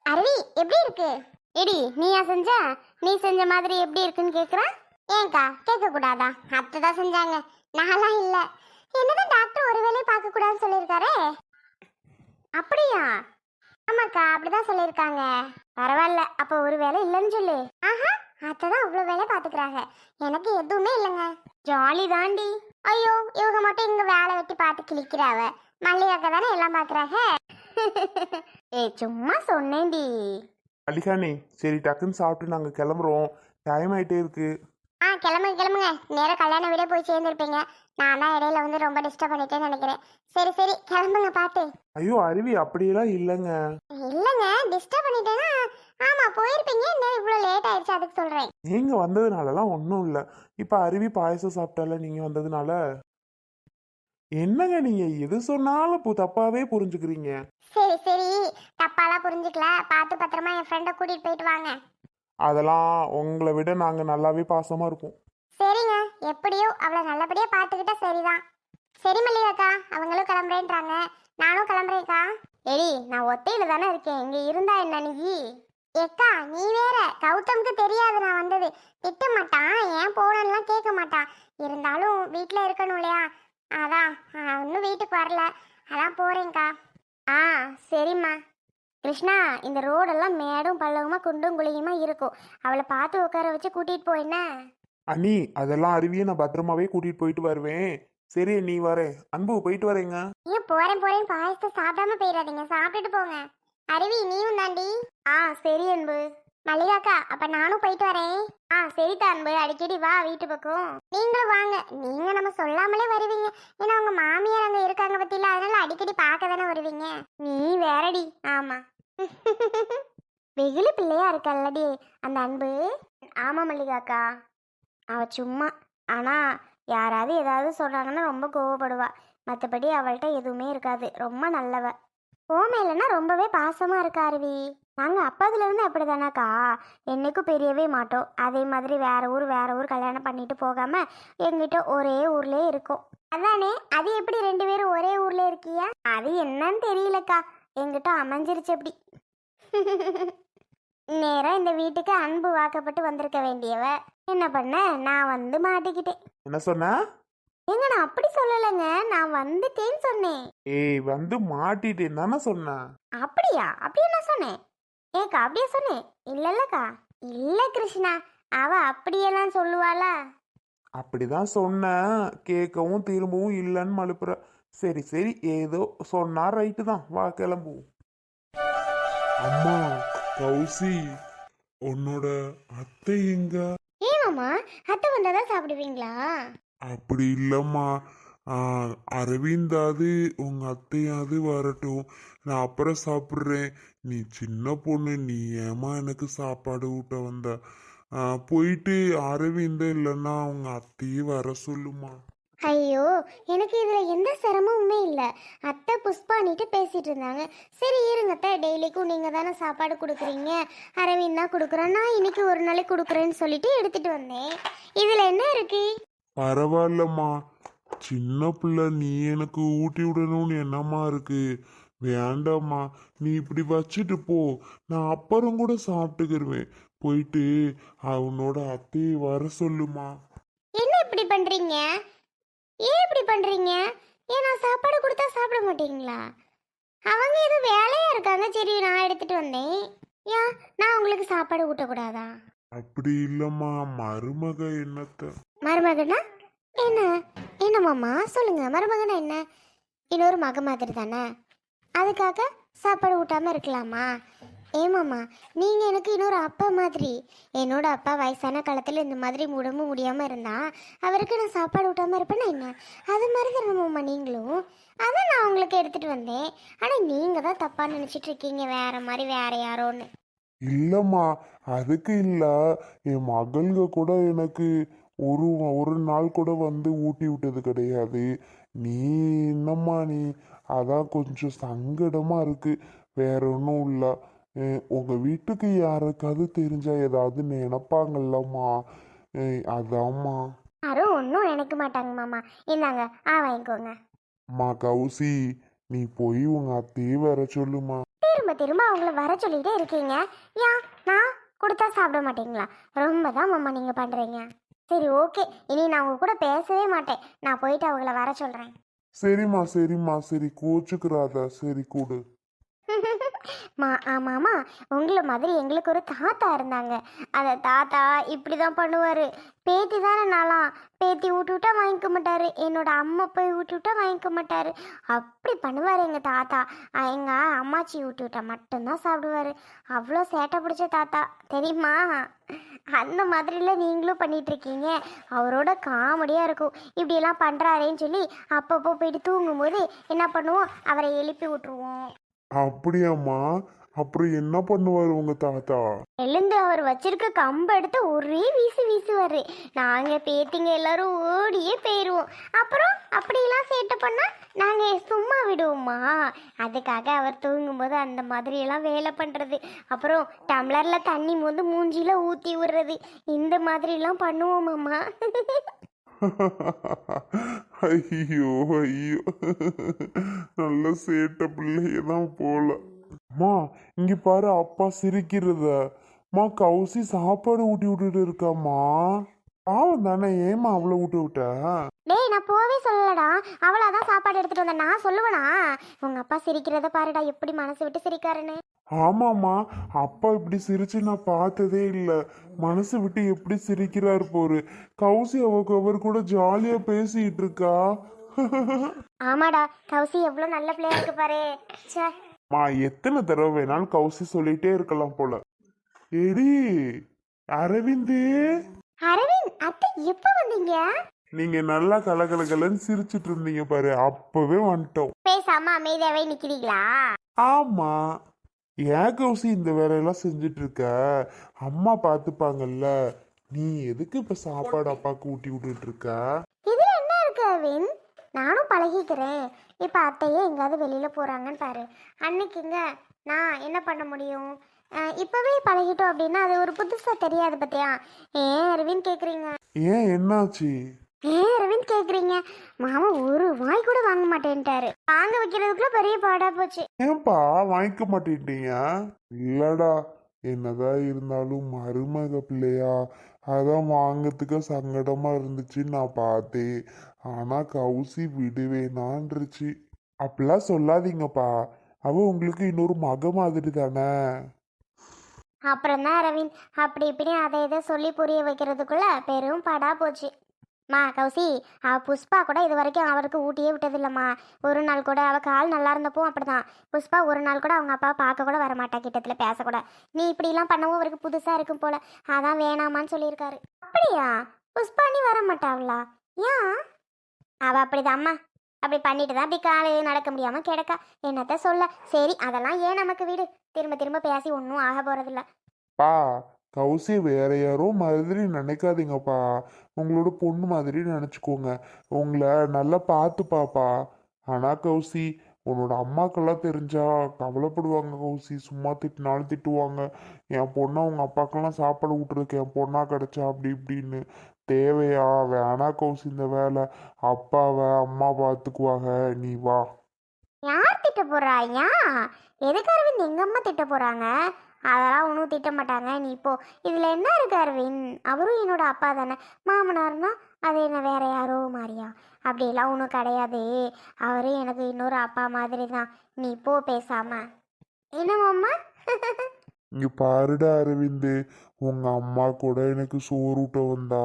அருவி எப்படி இருக்கு? எடி நீயா செஞ்ச? நீ செஞ்ச மாதிரி எப்படி இருக்குன்னு கேக்குற? ஏன்க்கா கேட்க கூடாதா? அத்தை தான் செஞ்சாங்க, நான்லாம் இல்ல. என்னதான் டாக்டர் ஒரு வேலையை பார்க்க கூடாதுன்னு சொல்லியிருக்காரே. அப்படியா? ஆமாக்கா அப்படிதான் சொல்லியிருக்காங்க. பரவாயில்ல, அப்போ ஒரு வேலை இல்லைன்னு சொல்லு. ஆஹா, அத்தை தான் அவ்வளோ வேலை பார்த்துக்கிறாங்க, எனக்கு எதுவுமே இல்லைங்க. ஜாலி தாண்டி. ஐயோ, இவங்க மட்டும் இங்க வேலை வெட்டி பார்த்து கிழிக்கிறாவ. மல்லிகாக்கா தானே எல்லாம் பார்க்குறாங்க. ஏய் சும்மா சொன்னேன்டி. அலிகானே, சரி டக்குன்னு சாப்பிட்டு நாங்கள் கிளம்புறோம். டைம் ஆயிட்டே இருக்கு. கிளம்புங்க கிளம்புங்க, நேரம் கல்யாண வீடே போய் சேர்ந்துருப்பீங்க. நான் தான் இடையில வந்து ரொம்ப டிஸ்டர்ப் பண்ணிட்டேன்னு நினைக்கிறேன். சரி சரி கிளம்புங்க பார்த்து. ஐயோ அருவி, அப்படியெல்லாம் இல்லைங்க. இல்லைங்க, டிஸ்டர்ப் பண்ணிட்டேன்னா ஆமா போயிருப்பீங்க. இன்னும் இவ்வளோ லேட் ஆயிடுச்சு, அதுக்கு சொல்றேன். நீங்க வந்ததுனாலலாம் ஒன்றும் இல்லை. இப்போ அருவி பாயசம் சாப்பிட்டால நீங்க வந்ததுனால. என்னங்க நீங்க எது சொன்னாலும் தப்பாவே புரிஞ்சுக்கிறீங்க. சரி சரி, தப்பாலாம் புரிஞ்சுக்கல. பார்த்து பத்திரமா என் ஃப்ரெண்டை கூட்டிட்டு போயிட்டு வாங்க. அதெல்லாம் உங்களை விட நாங்கள் நல்லாவே பாசமா இருப்போம். சரிங்க, எப்படியோ அவளை நல்லபடியா பார்த்துக்கிட்டா சரிதான். சரி மல்லிகாக்கா, அவங்களும் கிளம்புறேன்றாங்க, நானும் கிளம்புறேன்க்கா. எடி நான் ஒத்தையில தானே இருக்கேன், இங்க இருந்தா என்ன நீ? ஏக்கா நீ வேற, கௌதம்க்கு தெரியாது நான் வந்தது. திட்ட மாட்டான், ஏன் போனலாம் கேட்க மாட்டான். இருந்தாலும் வீட்டில் இருக்கணும் இல்லையா, அதான் இன்னும் வீட்டுக்கு வரல, அதான் போறேன்க்கா. சரிம்மா. கிருஷ்ணா, இந்த ரோடெல்லாம் மேடும் பள்ளவுமா குண்டும் குழியுமா இருக்கும். அவளை பார்த்து உட்கார வச்சு கூட்டிட்டு போ என்ன. அண்ணி, அதெல்லாம் அருவியை நான் பத்திரமாவே கூட்டிட்டு போயிட்டு வருவேன். சரி நீ வர. அன்பு போயிட்டு வரேங்க. ஏன் போறேன் போறேன் பாயசத்தை சாப்பிடாம போயிடாதீங்க, சாப்பிட்டுட்டு போங்க. அருவி நீயும் தாண்டி. சரி அன்பு. மல்லிகாக்கா அப்ப நானும் போயிட்டு வரேன். சரிதா அன்பு, அடிக்கடி வா வீட்டு பக்கம். நீங்களும் வாங்க, நீங்க நம்ம சொல்லாமலே வருவீங்க. ஏன்னா உங்க மாமியார் அங்க இருக்காங்க பத்தியில, அதனால அடிக்கடி பார்க்க தானே வருவீங்க. நீ வேறடி. ஆமா. வெகுளி பிள்ளையா இருக்கல்லடி அந்த அன்பு. ஆமா மல்லிகாக்கா, அவ சும்மா. ஆனா யாராவது ஏதாவது சொல்றாங்கன்னா ரொம்ப கோவப்படுவா. மற்றபடி அவள்கிட்ட எதுவுமே இருக்காது, ரொம்ப நல்லவ. கோமையிலன்னா ரொம்பவே பாசமா இருக்கா அருவி. நாங்க அப்பதுல இருந்து அப்படிதானாக்கா, என்னைக்கும் பெரியவே மாட்டோம். அதே மாதிரி வேற ஊர் கல்யாணம் பண்ணிட்டு போகாம எங்கிட்ட ஒரே ஊர்லயே இருக்கோம். அதானே, அது எப்படி ரெண்டு பேரும் ஒரே ஊர்ல இருக்கியா? அது என்னன்னு தெரியலக்கா, எங்கிட்ட அமைஞ்சிருச்சு அப்படி. நேரம் இந்த வீட்டுக்கு அன்பு வாக்கப்பட்டு வந்திருக்க வேண்டியவ, என்ன பண்ண நான் வந்து மாட்டிக்கிட்டேன். என்ன சொன்ன? ஏங்க நான் அப்படி சொல்லலைங்க, நான் வந்துட்டேன்னு சொன்னேன். ஏய், வந்து மாட்டிட்டேன் தானே சொன்னேன். அப்படியா? அப்படியே நான் சொன்னேன். ஏக்கா அப்படியே சொன்னேன். இல்லல்லக்கா. இல்ல கிருஷ்ணா, அவ அப்படியெல்லாம் சொல்லுவாளா? அப்படிதான் சொன்னேன். கேட்கவும் திரும்பவும் இல்லைன்னு மழுப்புற. சரி சரி, ஏதோ சொன்னா ரைட்டு தான். வா கிளம்புவோம். அம்மா கௌசி, உன்னோட அத்தை எங்க? ஏமாமா, அத்தை வந்தாதான் சாப்பிடுவீங்களா? அப்படி இல்லம்மா. அரவிந்தாவது உங்க அத்தையாவது வரட்டும், நான் அப்புறம் சாப்பிட்றேன். நீ சின்ன பொண்ணு, நீ ஏமா எனக்கு சாப்பாடு ஊட்ட வந்த? போயிட்டு அரவிந்த இல்லைன்னா அவங்க அத்தையே வர சொல்லுமா. ஐயோ, எனக்கு இதுல எந்த சிரமமுமே இல்லை. அத்தை புஷ்பானிட்டு பேசிட்டு இருந்தாங்க. சரி இருங்க அத்தை, டெய்லிக்கும் நீங்க தானே சாப்பாடு கொடுக்குறீங்க, அரவிந்த் தான் கொடுக்குறேன், நான் இன்னைக்கு ஒரு நாளைக்கு கொடுக்குறேன்னு சொல்லிட்டு எடுத்துட்டு வந்தேன். இதுல என்ன இருக்கு? பரவாயில்லம்மா, சின்ன பிள்ளை, நீ எனக்கு ஊட்டி விடணும்னு என்னம்மா இருக்கு? வேண்டாம்மா, நீ இப்படி வச்சுட்டு போ, நான் அப்புறம் கூட சாப்பிட்டுக்கிருவேன். போயிட்டு அவனோட அத்தையை வர சொல்லுமா. என்ன இப்படி பண்றீங்க? ஏன் இப்படி பண்றீங்க? ஏன் நான் சாப்பாடு கொடுத்தா சாப்பிட மாட்டீங்களா? அவங்க ஏதோ வேலையா இருக்காங்க, சரி நான் எடுத்துட்டு வந்தேன். ஏன் நான் உங்களுக்கு சாப்பாடு ஊட்டக்கூடாதா? அப்படி இல்லம்மா, மருமக என்னத்த. மருமகனா என்ன? என்ன மாமா சொல்லுங்க, மருமகனா என்ன? இன்னொரு மக மாதிரி தானே, அதுக்காக சாப்பாடு ஊட்டாம இருக்கலாமா? ஏமாம்மா, நீங்கள் எனக்கு இன்னொரு அப்பா மாதிரி. என்னோட அப்பா வயசான காலத்தில் இந்த மாதிரி உடம்பு முடியாமல் இருந்தா அவருக்கு நான் சாப்பாடு ஊட்டாமல் இருப்பேன்னா என்ன? அது மாதிரி தானம்மா நீங்களும். அதான் நான் உங்களுக்கு எடுத்துகிட்டு வந்தேன். ஆனால் நீங்கள் தான் தப்பாக நினச்சிட்டு இருக்கீங்க, வேற மாதிரி வேற யாரோன்னு. இல்லம்மா, அதுக்கு இல்ல. என் மகள்க கூட எனக்கு ஒரு ஒரு நாள் கூட வந்து ஊட்டி விட்டது கிடையாது. நீ என்னம்மா நீ, அதான் கொஞ்சம் சங்கடமா இருக்கு, வேற ஒன்றும் இல்லை. உங்க வீட்டுக்கு யாருக்காவது தெரிஞ்சா ஏதாவது நினைப்பாங்கல்லம்மா, அதாம்மா. யாரும் ஒன்றும் நினைக்க மாட்டாங்க மாமா. இந்தாங்க வாங்கிக்கோங்க. அம்மா கௌசி, நீ போய் உங்க அத்தையே வர சொல்லுமா. திரும்ப திரும்ப அவங்கள வர சொல்லிட்டே இருக்கீங்க. ஏன் நான் கொடுத்தா சாப்பிட மாட்டீங்களா? ரொம்ப தான் மாமா நீங்கள் பண்ணுறீங்க. சரி ஓகே, இனி நான் உங்க கூட பேசவே மாட்டேன். நான் போயிட்டு அவங்கள வர சொல்கிறேன். சரிம்மா சரிம்மா, சரி கோச்சுக்கிறாத, சரி கூடு. ஆமாம்மா, உங்களை மாதிரி எங்களுக்கு ஒரு தாத்தா இருந்தாங்க. அந்த தாத்தா இப்படி தான் பண்ணுவார். பேத்தி தானே நாளாம், பேத்தி ஊட்டி விட்டா வாங்கிக்க மாட்டார், என்னோட அம்மா போய் ஊட்டி விட்டா வாங்கிக்க மாட்டார். அப்படி பண்ணுவார் எங்கள் தாத்தா. எங்கள் அம்மாச்சி ஊட்டி விட்டா மட்டும்தான் சாப்பிடுவார். அவ்வளோ சேட்டை பிடிச்ச தாத்தா தெரியுமா? அந்த மாதிரிலாம் நீங்களும் பண்ணிட்டு இருக்கீங்க. அவரோட காமெடியாக இருக்கும். இப்படியெல்லாம் பண்ணுறாரேன்னு சொல்லி அப்பப்போ போயிட்டு தூங்கும்போது என்ன பண்ணுவோம், அவரை எழுப்பி விட்டுருவோம். அப்படியாம்மா? அப்புறம் என்ன பண்ணுவார் உங்க தாத்தா? எழுந்து அவர் வச்சிருக்க கம்பை எடுத்து ஒரே வீசு வீசுவாரு. நாங்க பேத்திங்க எல்லாரும் ஓடியே போயிடுவோம். அப்புறம் அப்படிலாம் சேட்டை பண்ணா நாங்க சும்மா விடுவோமா? அதுக்காக அவர் தூங்கும்போது அந்த மாதிரி எல்லாம் வேலை பண்றது, அப்புறம் டம்ளர்ல தண்ணி மோந்து மூஞ்சில ஊத்தி விடுறது, இந்த மாதிரிலாம் பண்ணுவோமாம்மா. ஐயோ ஐயோ, நல்ல சேட்ட பிள்ளையதான் போல. அம்மா இங்க பாரு, அப்பா சிரிக்கிறத. அம்மா கௌசி சாப்பாடு ஊட்டி விட்டுட்டு இருக்காம்மா. பாவம் தானே, ஏமா அவளை ஊட்டி விட்ட? டேய், நான் போவே சொல்லலடா. அவளாதான் சாப்பாடு எடுத்துட்டு வந்தேன், நான் சொல்லுவேனா? உங்க அப்பா சிரிக்கிறத பாருடா, எப்படி மனசு விட்டு சிரிக்காருன்னு. ஆமாம்மா, அப்பா இப்படி சிரிச்சு நான் பார்த்ததே இல்லை. மனசு விட்டு எப்படி சிரிக்கிறாரு போரு. கௌசி அவர் கூட ஜாலியா பேசிட்டு இருக்கா. ஆமாடா, கௌசி எவ்வளவு நல்ல பிள்ளையா இருக்கு பாரு. ச்சே. மா எத்தனை தடவை வேணாலும் கௌசி சொல்லிட்டே இருக்கலாம் போல. எடி அரவிந்து, அரவிந்த், அத்தை எப்ப வந்தீங்க? நீங்க நல்லா கலகலகலன்னு சிரிச்சிட்டு இருந்தீங்க பாரு, அப்பவே வந்துட்டோம். பேசாம அமைதியாவே நிக்கிறீங்களா? ஆமா, ஏன் கௌசி இந்த வேலையெல்லாம் செஞ்சுட்டு இருக்க? அம்மா பார்த்துப்பாங்கல்ல. நீ எதுக்கு இப்ப சாப்பாடு அப்பாவுக்கு ஊட்டி விட்டுட்டு இருக்க? இதுல என்ன இருக்கு அரவிந்த்? நானும் பழகிக்கிறேன். இப்ப அத்தையே எங்காவது வெளியில போறாங்கன்னு பாரு, அன்னைக்குங்க நான் என்ன பண்ண முடியும்? இப்பவே பழகிட்டோம் அப்படின்னா அது ஒரு புதுசா தெரியாது பத்தியா? ஏன் அரவிந்த் கேக்குறீங்க? ஏன் என்னாச்சு? ஏன் அரவிந்த் கேக்குறீங்க? மாமா ஒரு வாய் கூட வாங்க மாட்டேன்ட்டாரு. வாங்க வைக்கிறதுக்குள்ள பெரிய பாடா போச்சு. ஏன்பா வாங்கிக்க மாட்டேன்ட்டீங்க? இல்லடா, என்னதான் இருந்தாலும் மருமக பிள்ளையா, அதான் வாங்கறதுக்கு சங்கடமா இருந்துச்சுன்னு நான் பார்த்தேன். ஆனா கௌசி விடுவேனான்ருச்சு. அப்படிலாம் சொல்லாதீங்கப்பா, அவ உங்களுக்கு இன்னொரு மக மாதிரி தானே. அப்புறம் தான் அரவிந்த் அப்படி இப்படி அதை இதை சொல்லி புரிய வைக்கிறதுக்குள்ள பெரும் பாடா போச்சு. மா கௌசி, புஷ்பா கூட இது வரைக்கும் அவருக்கு ஊட்டியே விட்டதில்லம்மா. ஒரு நாள் கூட அவள் கால் நல்லா இருந்தப்போ அப்படிதான். புஷ்பா ஒரு நாள் கூட அவங்க அப்பா பார்க்க கூட வரமாட்டா, கிட்டத்தில் பேசக்கூட. நீ இப்படிலாம் பண்ணவும் அவருக்கு புதுசாக இருக்கும் போல, அதான் வேணாமான்னு சொல்லியிருக்காரு. அப்படியா? புஷ்பா நீ வரமாட்டாங்களா? ஏன்? அவள் அப்படிதாம்மா, அப்படி பண்ணிட்டு தான் அப்படி காலு நடக்க முடியாமல் கிடக்கா. என்னத்த சொல்ல. சரி, அதெல்லாம் ஏன் நமக்கு வீடு, திரும்ப திரும்ப பேசி ஒன்றும் ஆக போகிறதில்ல. பா, கௌசி வேற யாரோ மாதிரி நினைக்காதீங்கப்பா, உங்களோட பொண்ணு மாதிரி நினச்சிக்கோங்க. உங்களை நல்லா பார்த்துப்பாப்பா. ஆனா கௌசி, உன்னோட அம்மாக்கெல்லாம் தெரிஞ்சா கவலைப்படுவாங்க கௌசி. சும்மா திட்டினாலும் திட்டுவாங்க. என் பொண்ணை உங்க அப்பாக்கெல்லாம் சாப்பாடு விட்டுருக்கு, என் பொண்ணா கிடைச்சா அப்படி இப்படின்னு. தேவையா? வேணா கௌசி இந்த வேலை. அப்பாவை அம்மா பார்த்துக்குவாங்க, நீ வா. யார் திட்ட போறா? ஏன்? எதுக்கு அரவிந்த் எங்க அம்மா திட்ட போறாங்க? அதெல்லாம் ஒன்றும் திட்ட மாட்டாங்க. நீ இப்போ இதுல என்ன இருக்கு அரவிந்த்? அவரும் என்னோட அப்பா தானே. மாமனார்னா அது என்ன வேற யாரோ மாதிரியா? அப்படிலாம் ஒன்றும் கிடையாது. அவரும் எனக்கு இன்னொரு அப்பா மாதிரி தான். நீ போ பேசாம. என்னமாம்மா? இங்க பாருடா அரவிந்து, உங்க அம்மா கூட எனக்கு சோறு ஊட்ட வந்தா,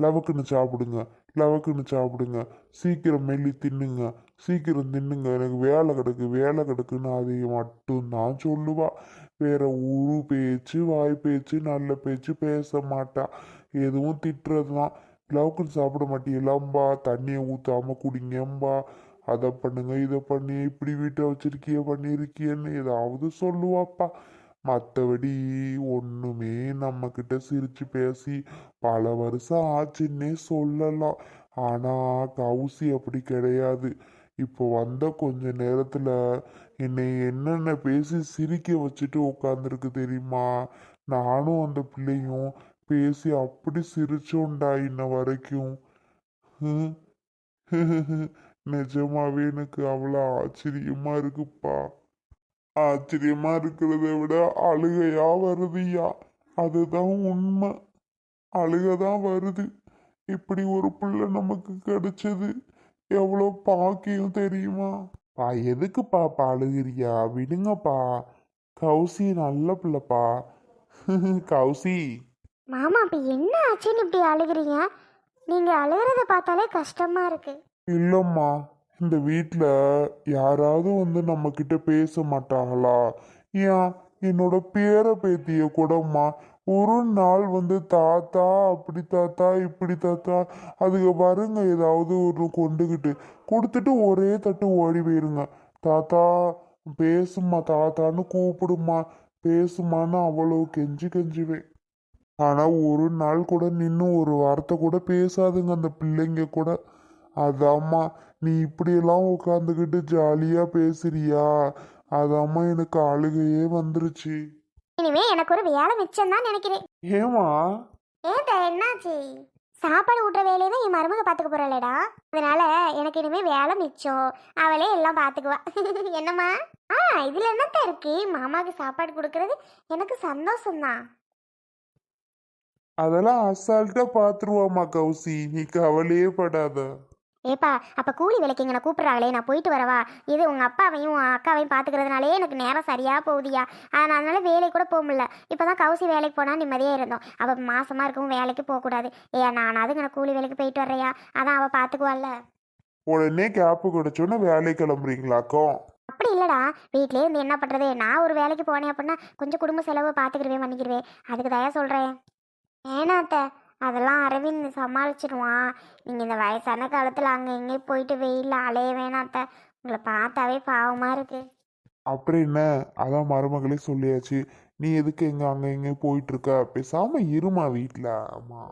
லவக்குன்னு சாப்பிடுங்க, லவக்குன்னு சாப்பிடுங்க, சீக்கிரம் மெல்லி தின்னுங்க, சீக்கிரம் தின்னுங்க, எனக்கு வேலை கிடக்கு வேலை கிடக்குன்னு அதை மட்டும்தான் சொல்லுவா. வேற ஒரு பேச்சு வாய் பேச்சு நல்ல பேச்சு பேச மாட்டா. எதுவும் திட்டுறது தான். லவக்குன்னு சாப்பிட மாட்டீங்களாம்பா, தண்ணியை ஊத்தாம குடிங்கம்பா, அதை பண்ணுங்க இதை பண்ணி இப்படி வீட்டை வச்சிருக்கிய பண்ணியிருக்கியன்னு ஏதாவது சொல்லுவாப்பா. மற்றபடி ஒன்றுமே நம்மக்கிட்ட சிரித்து பேசி பல வருஷம் ஆச்சுன்னே சொல்லலாம். ஆனால் கௌசி அப்படி கிடையாது. இப்போ வந்த கொஞ்ச நேரத்தில் என்னை என்னென்ன பேசி சிரிக்க வச்சுட்டு உட்காந்துருக்கு தெரியுமா? நானும் அந்த பிள்ளையும் பேசி அப்படி சிரிச்சோண்டா இன்ன வரைக்கும். ஹம். நிஜமாவே எனக்கு அவ்வளோ ஆச்சரியமா இருக்குப்பா. ஆச்சரியமா இருக்கிறத விட அழுகையா வருதுய்யா. அதுதான் உண்மை. அழுகதான் வருது. இப்படி ஒரு புள்ள நமக்கு கிடைச்சது எவ்வளோ பாக்கியம் தெரியுமா? பா எதுக்குப்பா அழுகிறியா? விடுங்கப்பா. கௌசி நல்ல பிள்ளைப்பா. கௌசி. மாமா அப்ப என்ன ஆச்சுன்னு இப்படி அழுகுறீங்க? நீங்க அழுகிறத பார்த்தாலே கஷ்டமா இருக்கு. இல்லம்மா, இந்த வீட்டில் யாராவது வந்து நம்ம கிட்ட பேச மாட்டாங்களா? ஏன் என்னோட பேர பேத்திய கூடம்மா ஒரு நாள் வந்து தாத்தா அப்படி தாத்தா இப்படி தாத்தா அதுக்கு பாருங்க ஏதாவது ஒரு கொண்டுகிட்டு கொடுத்துட்டு ஒரே தட்டு ஓடி போயிருங்க. தாத்தா பேசுமா, தாத்தான்னு கூப்பிடுமா, பேசுமான்னு அவ்வளோ கெஞ்சி கெஞ்சுவேன். ஆனா ஒரு நாள் கூட நின்று ஒரு வார்த்தை கூட பேசாதுங்க அந்த பிள்ளைங்க கூட. அதாம்மா, நீ இப்படியெல்லாம் உட்காந்துக்கிட்டு ஜாலியா பேசுறியா? அதாம்மா எனக்கு அழுகையே வந்துருச்சு. இனிமே எனக்கு ஒரு வேலை மிச்சம் தான் நினைக்கிறேன். ஏமா? ஏத்த என்னாச்சு? சாப்பாடு ஊட்டுற வேலையை தான் என் மருமக பார்த்துக்க போறாளேடா. அதனால எனக்கு இனிமே வேலை மிச்சம். அவளே எல்லாம் பார்த்துக்குவா. என்னம்மா? இதுல என்னத்த இருக்கு? மாமாவுக்கு சாப்பாடு கொடுக்கறது எனக்கு சந்தோஷம்தான். அதெல்லாம் அசால்ட்டா பாத்துருவாமா கௌசி, நீ கவலையே படாத. ஏப்பா அப்ப கூலி வேலைக்கு இங்கே நான் கூப்பிட்றாங்களே, நான் போயிட்டு வரவா? இது உங்க அப்பாவையும் அக்காவையும் பார்த்துக்கிறதுனாலே எனக்கு நேரம் சரியா போகுதியா. அதனால வேலைக்கு கூட போக முடியல. இப்போதான் கௌசி வேலைக்கு போனால் நிம்மதியாக இருந்தோம். அவள் மாசமா இருக்கவும் வேலைக்கு போகக்கூடாது. நானாவது நான் கூலி வேலைக்கு போயிட்டு வர்றையா, அதான் அவள் பார்த்துக்குவாள்ல. உடனே கேப்பு கிடைச்சோன்னு வேலை கிளம்புறீங்களாக்கோ? அப்படி இல்லடா, வீட்லயே இருந்து என்ன பண்றது? நான் ஒரு வேலைக்கு போனேன் அப்படின்னா கொஞ்சம் குடும்ப செலவு பார்த்துக்கிடுவேன் பண்ணிக்கிடுவேன். அதுக்கு தயா சொல்றேன். ஏனாத்த அதெல்லாம் அரவிந்த் சமாளிச்சிடுவான். நீங்கள் இந்த வயசான காலத்தில் அங்கே எங்கேயும் போயிட்டு வெயிலில் அலைய வேணாத்த. உங்களை பார்த்தாவே பாவமாக இருக்கு. அப்புறம் என்ன, அதான் மருமகளே சொல்லியாச்சு. நீ எதுக்கு அங்க இங்க போயிட்டு இருக்க? பேசாம இருமா வீட்டில். ஆமா.